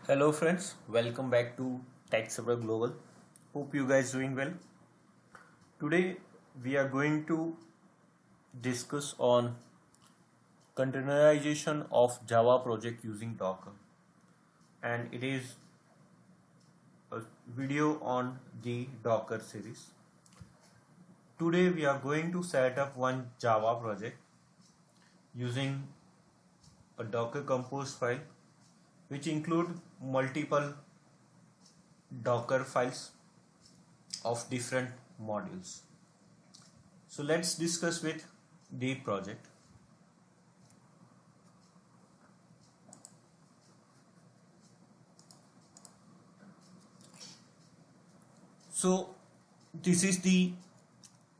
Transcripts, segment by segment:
Hello friends, welcome back to Tech Server Global. Hope you guys doing well. Today we are going to discuss on containerization of Java project using Docker, and it is a video on the Docker series. Today we are going to set up one Java project using a Docker Compose file which include multiple Docker files of different modules. So let's discuss with the project. So this is the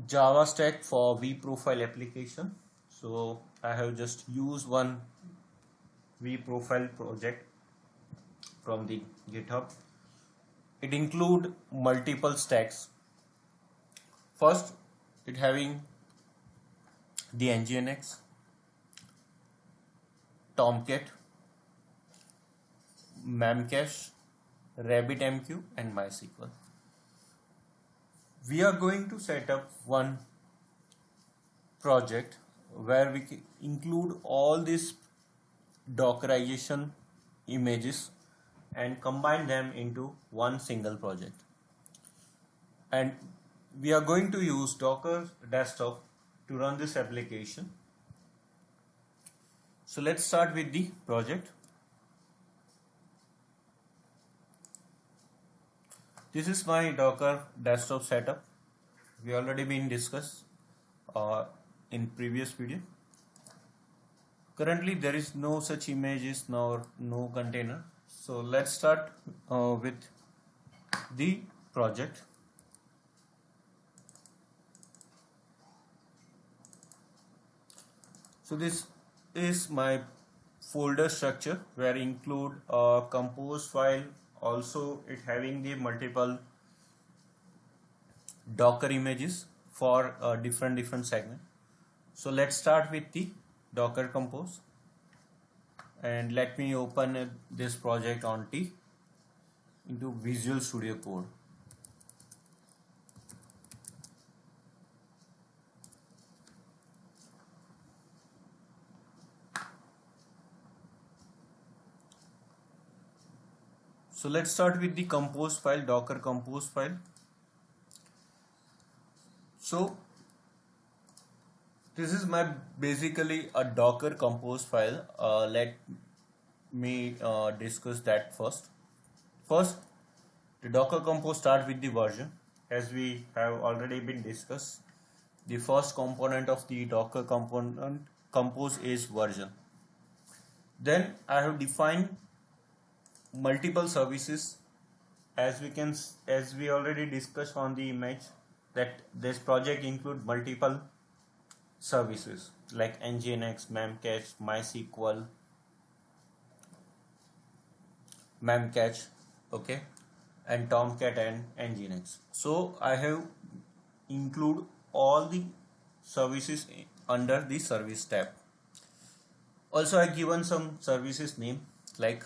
Java stack for vProfile application. So I have just used one vProfile project from the GitHub. It include multiple stacks. First, it having the Nginx, Tomcat, Memcache, RabbitMQ, and MySQL. We are going to set up one project where we can include all these Dockerization images and combine them into one single project. And we are going to use Docker Desktop to run this application. So let's start with the project. This is my Docker Desktop setup. We already been discussed in previous video. Currently there is no such images nor no container. So let's start with the project. So this is my folder structure where include a compose file. Also it having the multiple Docker images for different segment. So let's start with the Docker Compose, and let me open this project into Visual Studio Code. So let's start with the compose file, Docker Compose file. So this is my basically a Docker Compose file. Let me discuss that first. First, the Docker Compose start with the version, as we have already been discussed. The first component of the Docker component Compose is version. Then I have defined multiple services, as we already discussed on the image, that this project include multiple services like Nginx, Memcache, MySQL, Memcache, okay, and Tomcat and Nginx. So I have include all the services under the service tab. Also I given some services name, like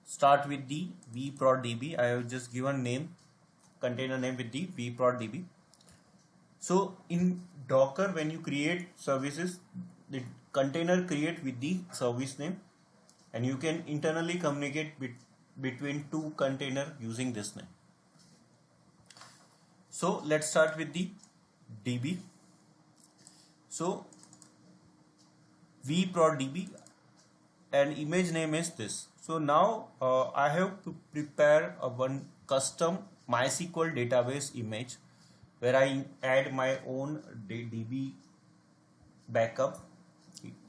start with the vProdDB. I have just given name, container name with the vProdDB. So in Docker, when you create services, the container create with the service name, and you can internally communicate between two container using this name. So let's start with the DB. So vProdDB and image name is this. So now I have to prepare one custom MySQL database image where I add my own DB backup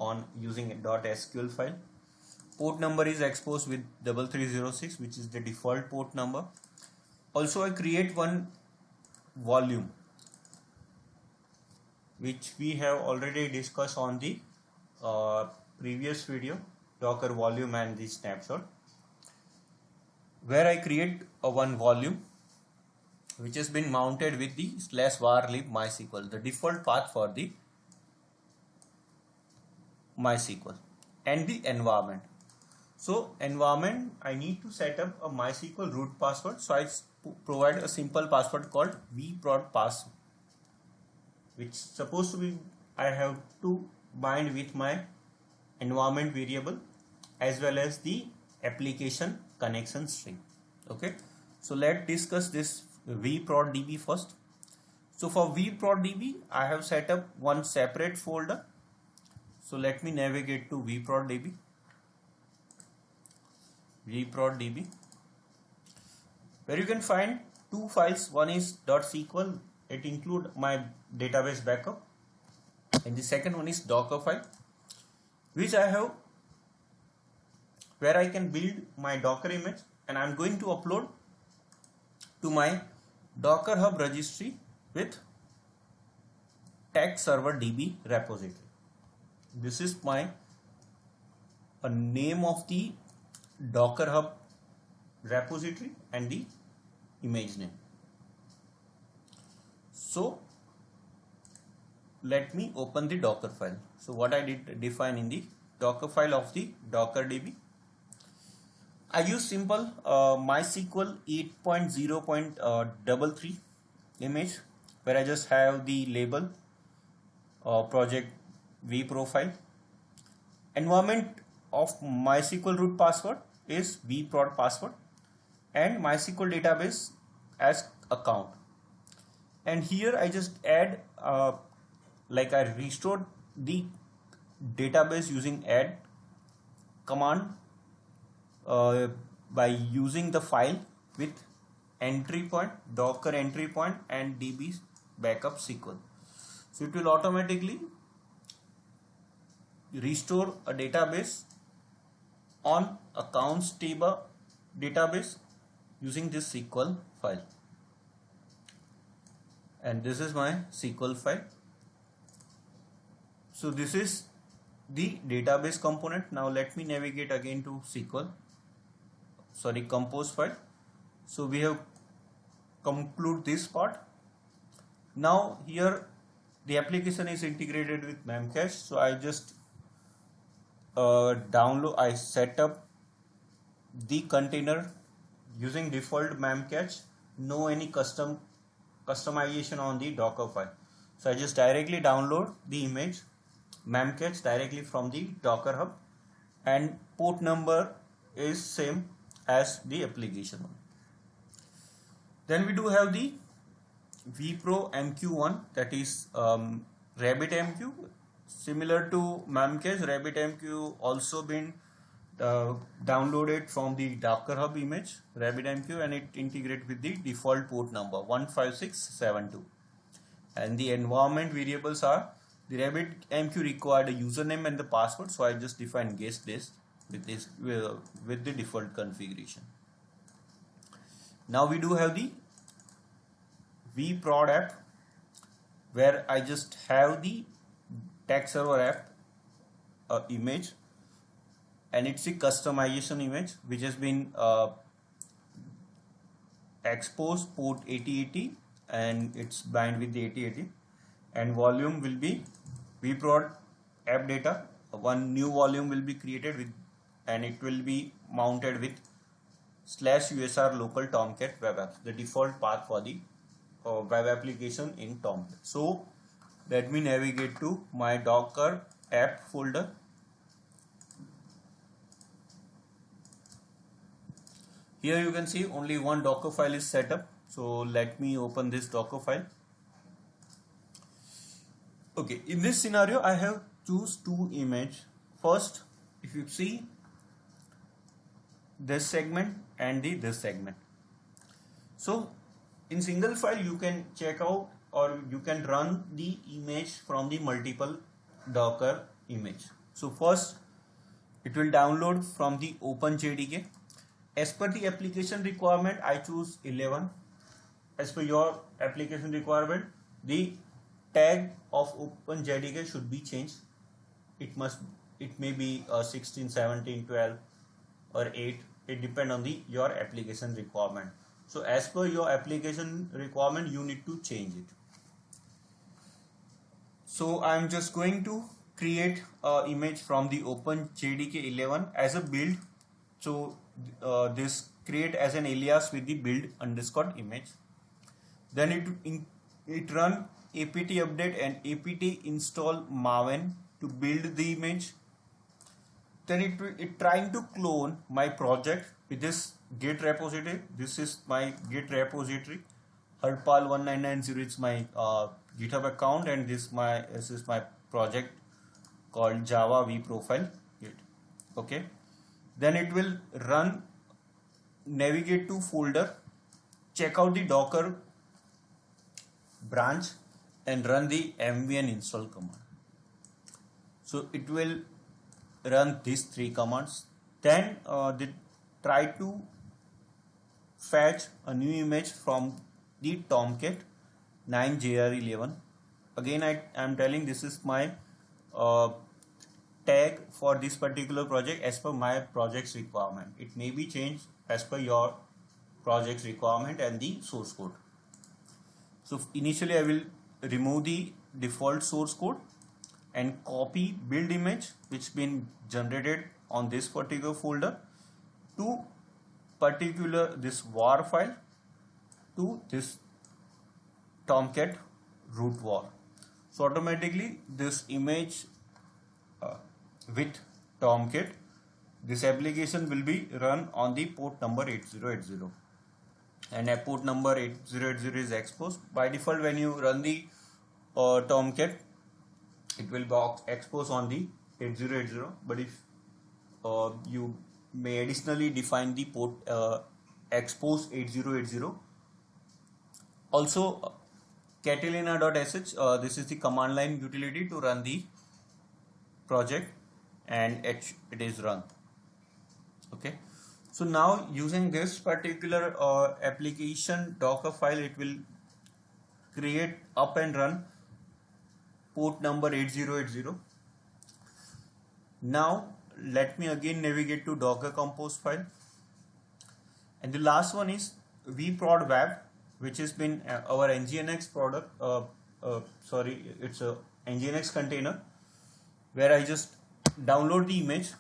on using a .sql file. Port number is exposed with 3306, which is the default port number. Also I create one volume which we have already discussed on the previous video, Docker volume and the snapshot, where I create one volume which has been mounted with the /var-lib MySQL, the default path for the MySQL, and the environment. So environment, I need to set up a MySQL root password. So I provide a simple password called vprod pass, which supposed to be I have to bind with my environment variable as well as the application connection string. Okay, so let's discuss this vProdDB first. So for vProdDB, I have set up one separate folder. So let me navigate to vProdDB. vProdDB, where you can find two files. One is .sql, it includes my database backup, and the second one is Docker file, which I have, where I can build my Docker image, and I'm going to upload to my Docker Hub registry with tag server DB repository. This is my name of the Docker Hub repository and the image name. So let me open the Docker file. So what I did define in the Docker file of the Docker DB, I use simple MySQL 8.0.33 image, where I just have the label project vProfile. Environment of MySQL root password is vprod password, and MySQL database as account. And here I just add like I restored the database using add command by using the file with entry point, Docker entry point, and DB backup SQL. So it will automatically restore a database on accounts table database using this SQL file. And this is my SQL file. So this is the database component. Now let me navigate again to compose file. So we have conclude this part. Now here the application is integrated with Memcache. So I just I set up the container using default Memcache, no any customization on the Docker file. So I just directly download the image Memcache directly from the Docker Hub, and port number is same as the application one. Then we do have the vPro MQ1, that is RabbitMQ. Similar to Memcache, RabbitMQ also been downloaded from the Docker Hub image RabbitMQ, and it integrates with the default port number 15672. And the environment variables are the RabbitMQ required a username and the password, so I just define guest list with this with the default configuration. Now we do have the vProd app, where I just have the tag server app image, and it's a customization image which has been exposed port 8080, and it's bind with the 8080, and volume will be vProd app data. One new volume will be created with, and it will be mounted with /usr local Tomcat web apps, the default path for the web application in Tomcat. So let me navigate to my Docker app folder. Here you can see only one Docker file is set up. So let me open this Docker file. Okay, in this scenario I have choose two image. First, if you see this segment and this segment. So in single file you can check out, or you can run the image from the multiple Docker image. So first it will download from the OpenJDK. As per the application requirement, I choose 11. As per your application requirement, the tag of OpenJDK should be changed. It may be 16, 17, 12 or 8. It depends on your application requirement. So as per your application requirement, you need to change it. So I'm just going to create an image from the OpenJDK 11 as a build So this create as an alias with the build underscore image. Then it run apt update and apt install maven to build the image. Then it trying to clone my project with this git repository. This is my git repository. Harpal1990 is my GitHub account, and this is my project called Java V profile git. Okay. Then it will run, navigate to folder, check out the Docker branch, and run the mvn install command. So it will run these three commands. Then they try to fetch a new image from the Tomcat 9JR11. Again, I am telling this is my tag for this particular project as per my project's requirement. It may be changed as per your project's requirement and the source code. So initially I will remove the default source code and copy build image which been generated on this particular folder to this var file to this Tomcat root var. So automatically this image with Tomcat, this application will be run on the port number 8080, and a port number 8080 is exposed. By default, when you run the Tomcat, it will be exposed on the 8080, but if you may additionally define the port expose 8080. Also catalina.sh, this is the command line utility to run the project, and it is run. Okay, so now using this particular application Docker file, it will create up and run port number 8080. Now let me again navigate to Docker Compose file, and the last one is vprod web, which has been our nginx product. It's a nginx container where I just download the image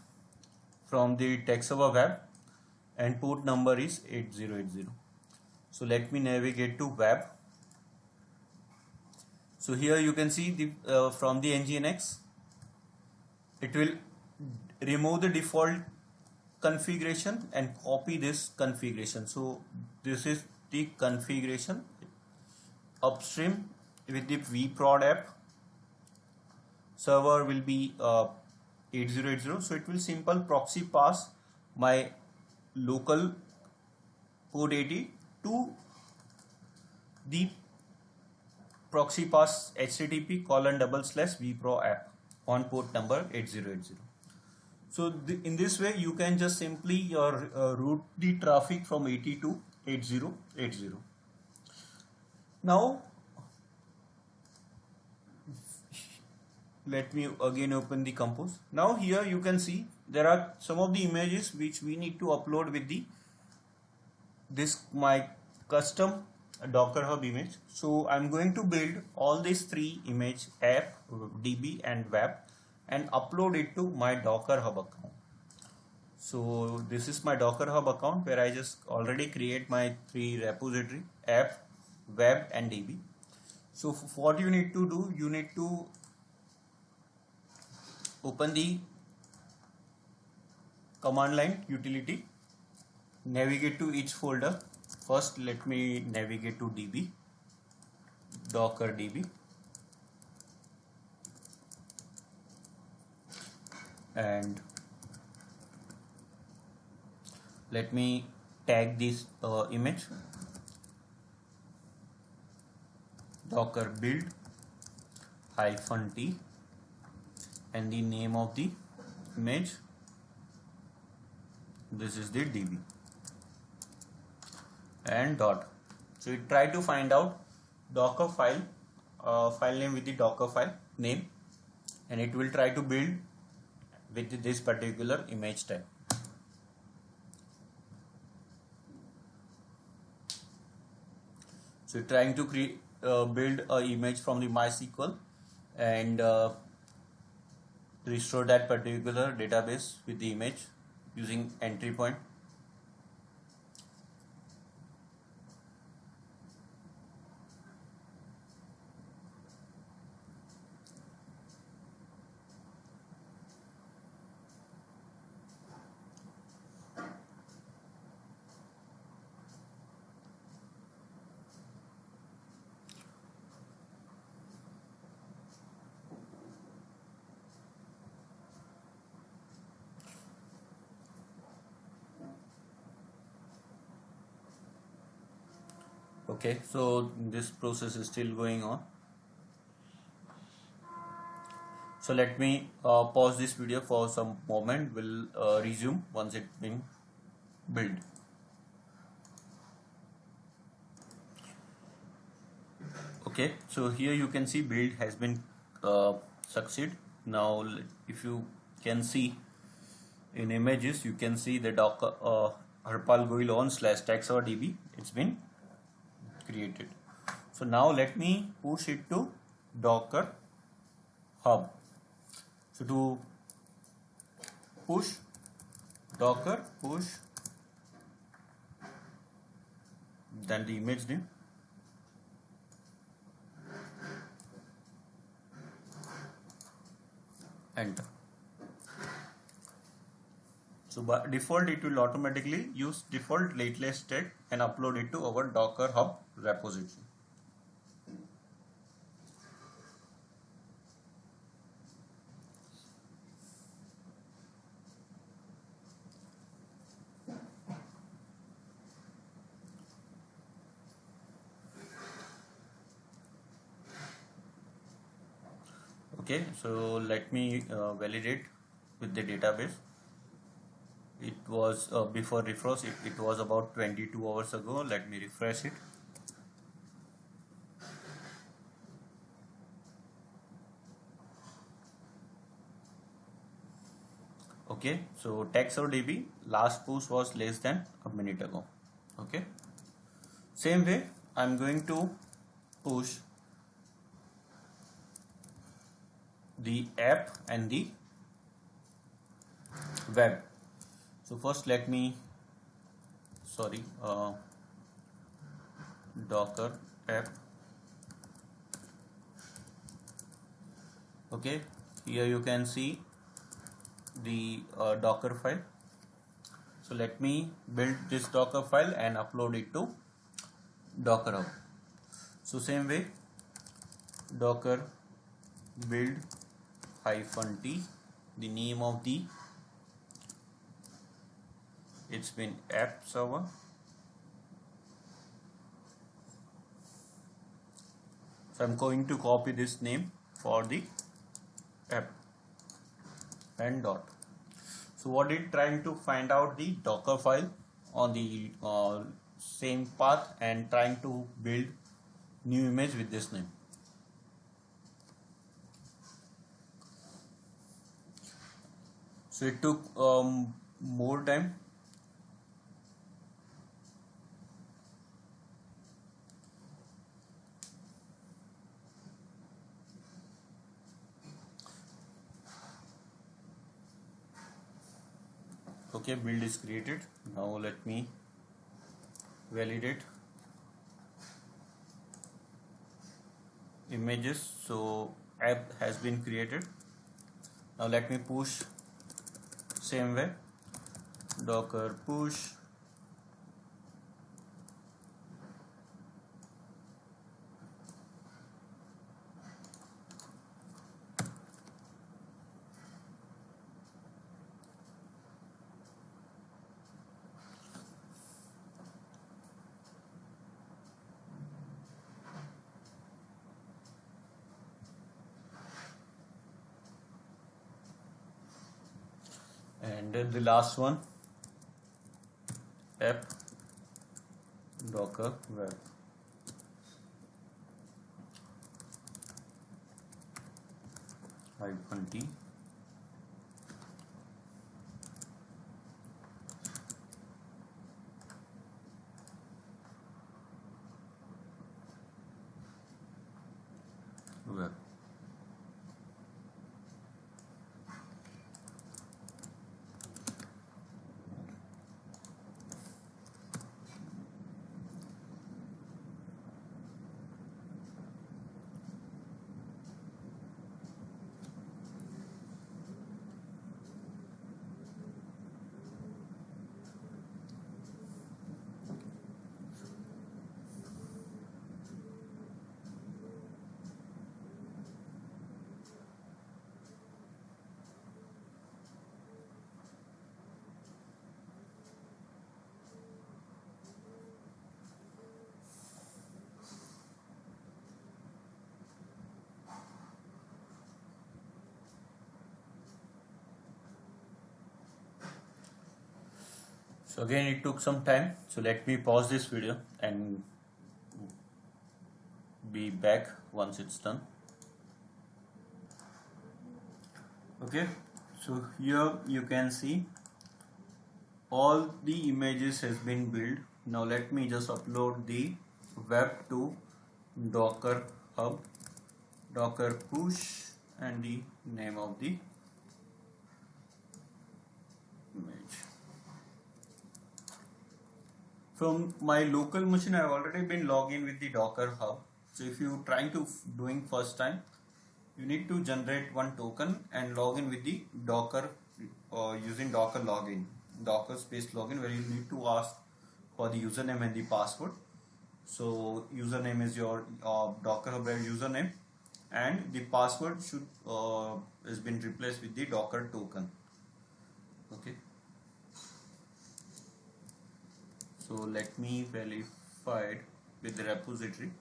from the tech server web, and port number is 8080. So let me navigate to web. So here you can see the from the nginx, it will remove the default configuration and copy this configuration. So this is the configuration upstream with the vprod app. Server will be 8080, so it will simple proxy pass my local port 80 to the proxy pass http://vpro app on port number 8080. So in this way you can just simply route the traffic from 80 to 8080. Now let me again open the Compose. Now here you can see there are some of the images which we need to upload with this my custom Docker Hub image. So I'm going to build all these three image, app, DB and web, and upload it to my Docker Hub account. So this is my Docker Hub account where I just already create my three repository, app, web and DB. So what you need to do, you need to open the command line utility, navigate to each folder. First let me navigate to DB, Docker DB, and let me tag this image Docker build -t and the name of the image, this is the DB, and dot. So you try to find out Docker file name with the Docker file name, and it will try to build with this particular image type. So trying to create build a image from the MySQL and restore that particular database with the image using entry point. Okay, so this process is still going on. So let me pause this video for some moment. We'll resume once it's been built. Okay, so here you can see build has been succeed. Now if you can see in images, you can see the Docker Harpal Goel on slash TaxoDB. It's been created. So now let me push it to Docker Hub. So to push Docker push, then the image name, enter. So by default it will automatically use default lateless state and upload it to our Docker Hub repository. Okay, so let me validate with the database. It was before refresh, it was about 22 hours ago. Let me refresh it. Okay, so TaxoDB last push was less than a minute ago. Okay, same way I'm going to push the app and the web. So first let me Docker app. Okay, here you can see the Docker file. So let me build this Docker file and upload it to Docker Hub. So same way, Docker build -t, the name of the, it's been app server. So I'm going to copy this name for the app and dot. So what it trying to find out the Docker file on the same path and trying to build new image with this name. So it took more time. Okay, build is created. Now let me validate images. So app has been created. Now let me push same way, Docker push and then the last one, app Docker web. -t. Web. So again it took some time, so let me pause this video and be back once it's done. Okay, so here you can see all the images has been built. Now let me just upload the web to Docker Hub, Docker push, and the name of the image. From my local machine I have already been logged in with the Docker Hub. So if you trying to doing first time, you need to generate one token and log in with the Docker using Docker login, Docker space login, where you need to ask for the username and the password. So username is your Docker Hub username, and the password should has been replaced with the Docker token. Okay. So let me verify it with the repository.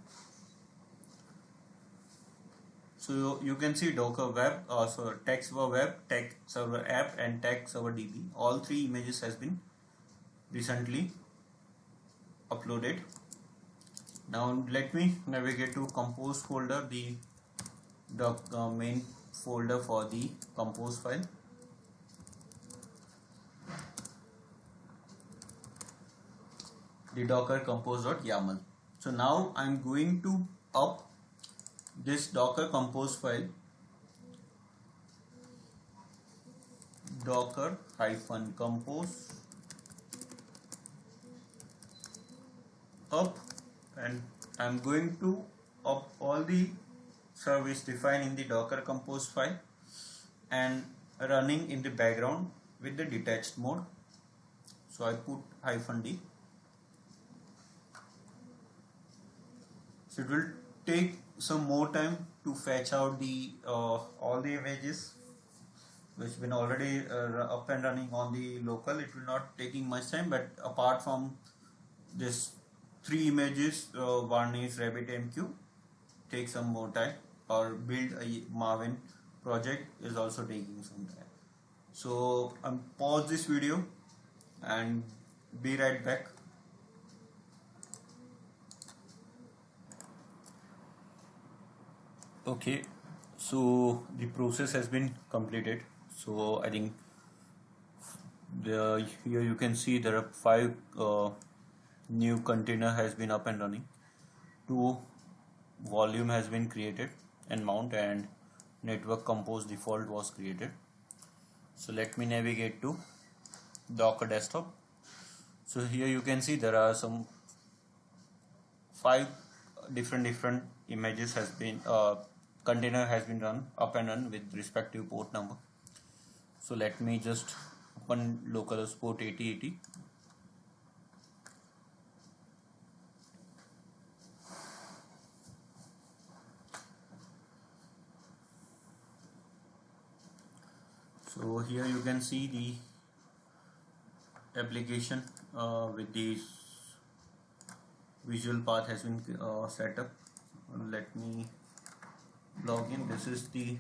So you can see Docker web, so tech server web, tech server app, and tech server DB. All three images has been recently uploaded. Now let me navigate to compose folder, the main folder for the compose file. The docker compose.yaml. So now I'm going to up this docker compose file, docker-compose up, and I'm going to up all the service defined in the docker compose file and running in the background with the detached mode. So I put -d. So it will take some more time to fetch out the all the images which been already up and running on the local. It will not taking much time, but apart from this 3 images, one is RabbitMQ, take some more time, or build a Maven project is also taking some time. So I'm pause this video and be right back. Okay, so the process has been completed. So I think here you can see there are 5 new container has been up and running, 2 volume has been created and mount, and network compose default was created. So let me navigate to Docker desktop. So here you can see there are some 5 different images has been container has been run up and run with respective port number. So let me just open localhost port 8080. So here you can see the application with the visual path has been set up. Let me log in. This is the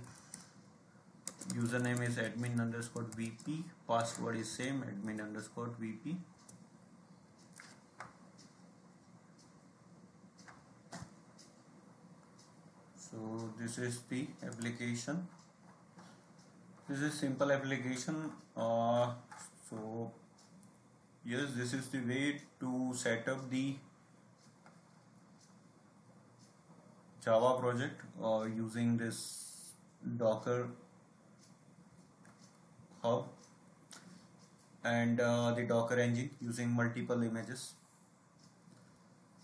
username is admin_vp, password is same, admin_vp. So this is the application. This is simple application. So yes, this is the way to set up the Java project using this Docker Hub and the Docker engine using multiple images.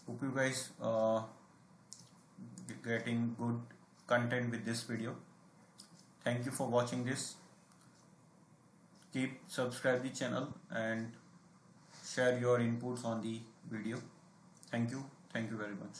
Hope you guys getting good content with this video. Thank you for watching this. Keep subscribe the channel and share your inputs on the video. Thank you very much.